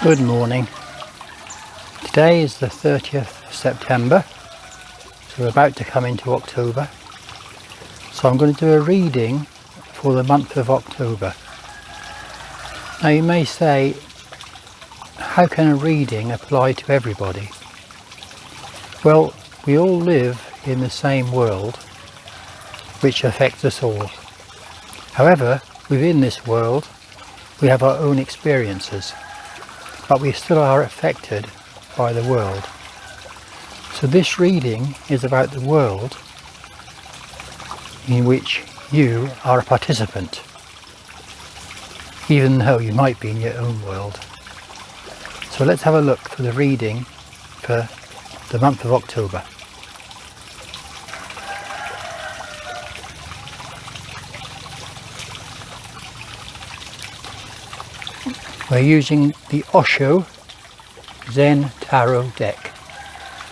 Good morning. Today is the 30th of September, so we're about to come into October. So I'm going to do a reading for the month of October. Now you may say, how can a reading apply to everybody? Well, we all live in the same world, which affects us all. However, within this world, we have our own experiences, but we still are affected by the world. So this reading is about the world in which you are a participant, even though you might be in your own world. So let's have a look for the reading for the month of October. We're using the Osho Zen Tarot deck.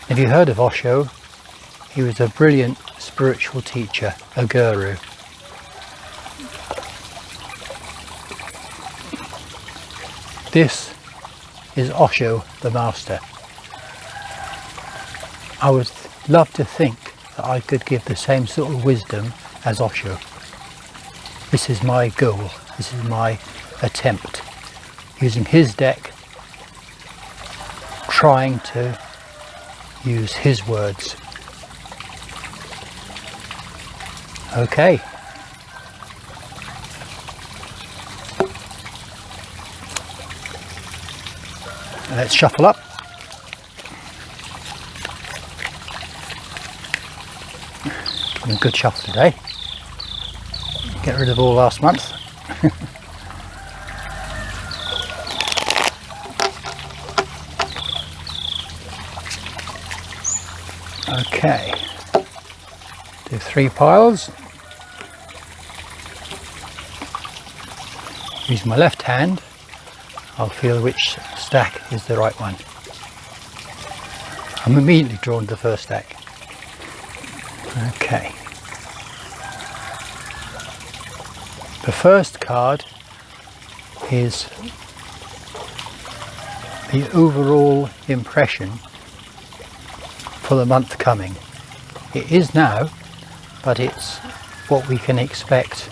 Have you heard of Osho? He was a brilliant spiritual teacher, a guru. This is Osho the Master. I would love to think that I could give the same sort of wisdom as Osho. This is my goal, this is my attempt. Using his deck, trying to use his words. Okay. Let's shuffle up. Give a good shuffle today. Get rid of all last month. Okay, do 3 piles. Using my left hand, I'll feel which stack is the right one. I'm immediately drawn to the first stack. Okay. The first card is the overall impression for the month coming. It is now, but it's what we can expect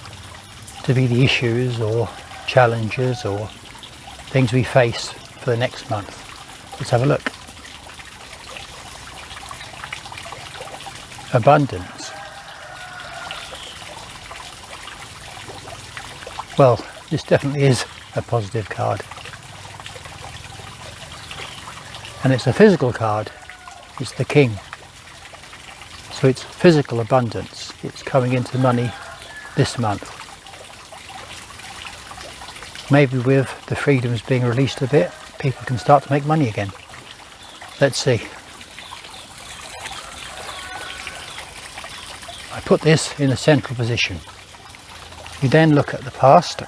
to be the issues or challenges or things we face for the next month. Let's have a look. Abundance. Well, this definitely is a positive card. And it's a physical card. It's the King. So it's physical abundance. It's coming into money this month. Maybe with the freedoms being released a bit, people can start to make money again. Let's see. I put this in a central position. You then look at the past.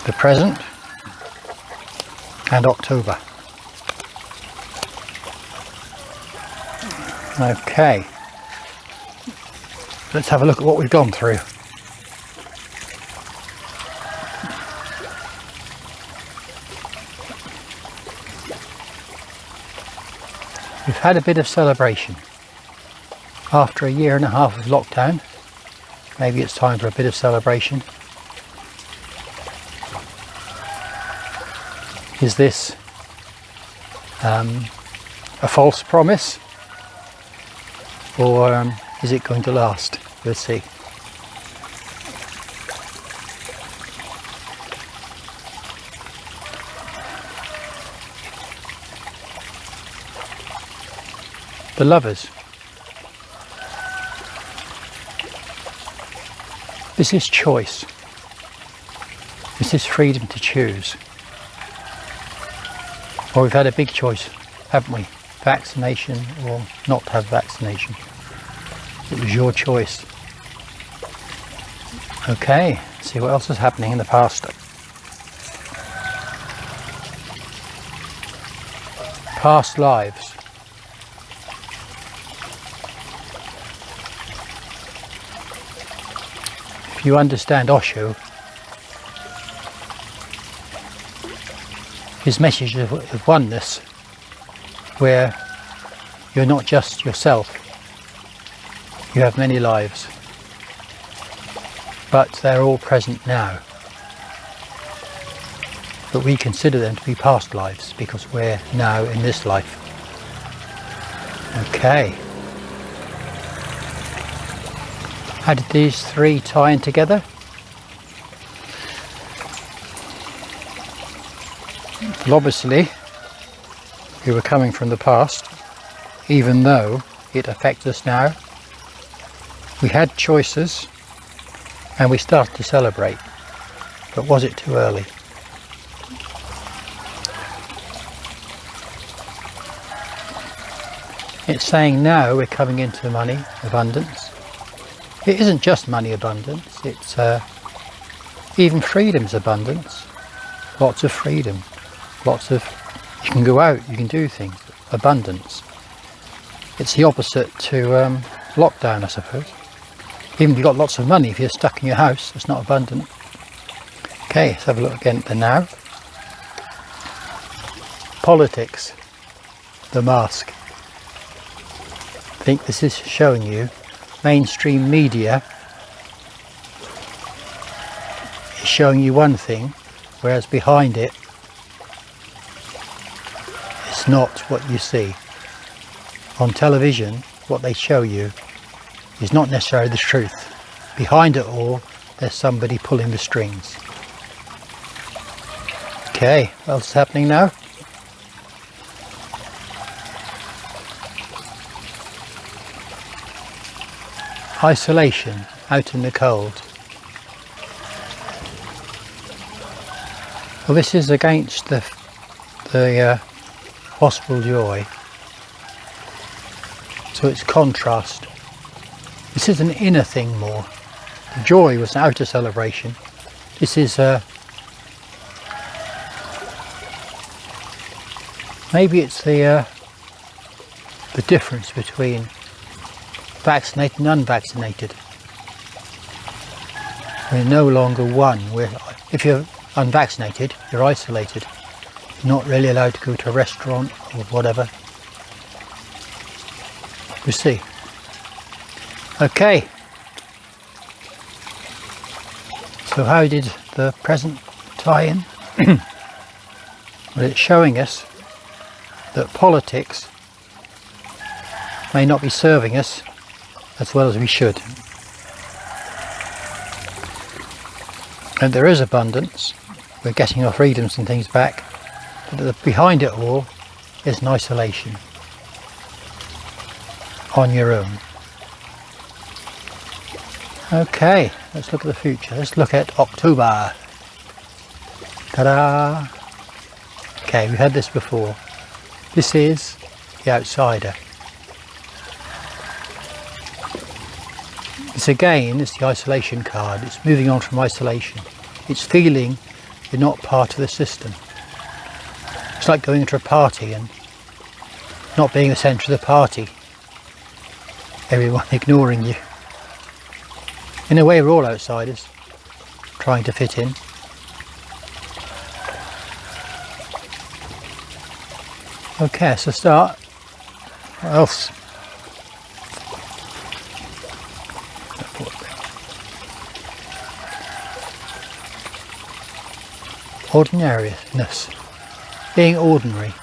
The present. And October. Okay, let's have a look at what we've gone through. We've had a bit of celebration. After a 1.5 years of lockdown, maybe it's time for a bit of celebration. Is this a false promise, or is it going to last? We'll see. The Lovers. This is choice. This is freedom to choose. Well, we've had a big choice, haven't we? Vaccination or not have vaccination. It was your choice. Okay, see what else is happening in the past. Past lives. you understand Osho, his message of oneness, where you're not just yourself, you have many lives, but they're all present now. But we consider them to be past lives because we're now in this life. Okay. How did these three tie in together? Well, obviously, we were coming from the past, even though it affects us now. We had choices and we started to celebrate, but was it too early? It's saying now we're coming into money abundance. It isn't just money abundance, it's even freedom's abundance. Lots of freedom, you can go out, you can do things, abundance. It's the opposite to lockdown, I suppose. Even if you've got lots of money, if you're stuck in your house, it's not abundant. Okay, let's have a look again at the now. Politics, the mask. I think this is showing you mainstream media is showing you one thing, whereas behind it, it's not what you see. On television, what they show you is not necessarily the truth. Behind it all, there's somebody pulling the strings. Okay, what else is happening now? Isolation, out in the cold. Well, this is against the possible joy. So it's contrast. This is an inner thing more. The joy was an outer celebration. This is maybe it's the difference between vaccinated and unvaccinated. We're no longer one. If you're unvaccinated, you're isolated. You're not really allowed to go to a restaurant or whatever. You see. Okay. So how did the present tie in? Well, it's showing us that politics may not be serving us as well as we should. And there is abundance. We're getting our freedoms and things back. But behind it all is an isolation. On your own. Okay, let's look at the future. Let's look at October. Ta-da! Okay, we've had this before. This is the outsider. This again is the isolation card. It's moving on from isolation. It's feeling you're not part of the system. It's like going to a party and not being the centre of the party. Everyone ignoring you. In a way, we're all outsiders, trying to fit in. Okay, so start. What else? Ordinariness. Being ordinary.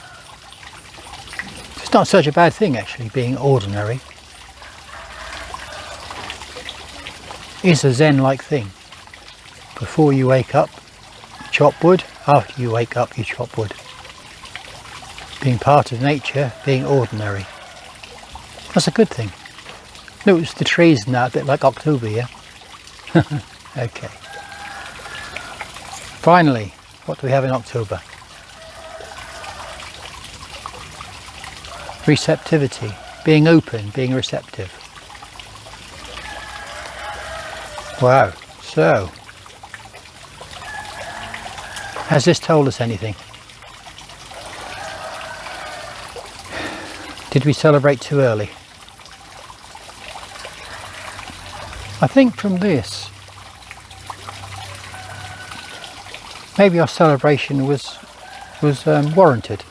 It's not such a bad thing, actually, being ordinary. It's a Zen-like thing. Before you wake up, you chop wood. After you wake up, you chop wood. Being part of nature, being ordinary. That's a good thing. Notice the trees now, a bit like October, yeah? Okay. Finally, what do we have in October? Receptivity. Being open, being receptive. Wow, so has this told us anything? Did we celebrate too early? I think from this maybe our celebration was warranted.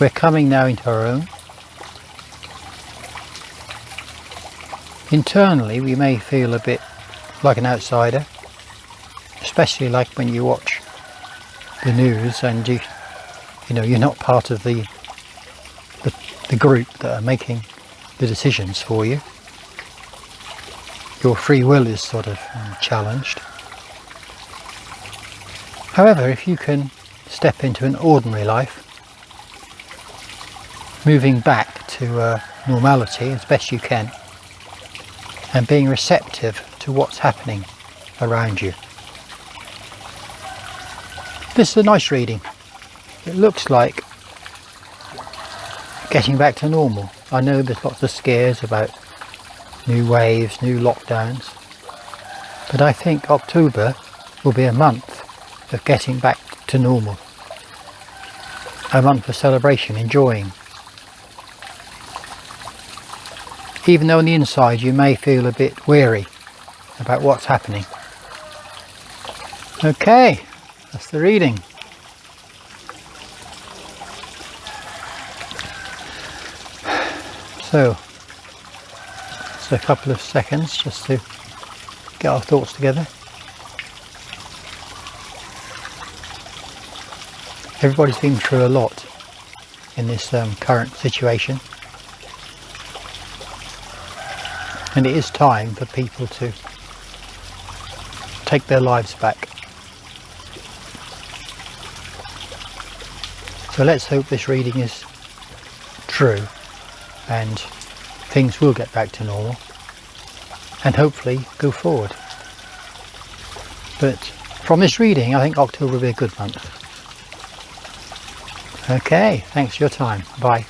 We're coming now into our own. Internally we may feel a bit like an outsider, especially like when you watch the news and you know you're not part of the group that are making the decisions for you. Your free will is sort of challenged. However, if you can step into an ordinary life, moving back to normality as best you can, and being receptive to what's happening around you. This is a nice reading. It looks like getting back to normal. I know there's lots of scares about new waves, new lockdowns, but I think October will be a month of getting back to normal. A month of celebration, enjoying. Even though on the inside you may feel a bit weary about what's happening. Okay, that's the reading. So, just a couple of seconds just to get our thoughts together. Everybody's been through a lot in this current situation. And it is time for people to take their lives back. So let's hope this reading is true and things will get back to normal and hopefully go forward. But from this reading, I think October will be a good month. Okay, thanks for your time. Bye.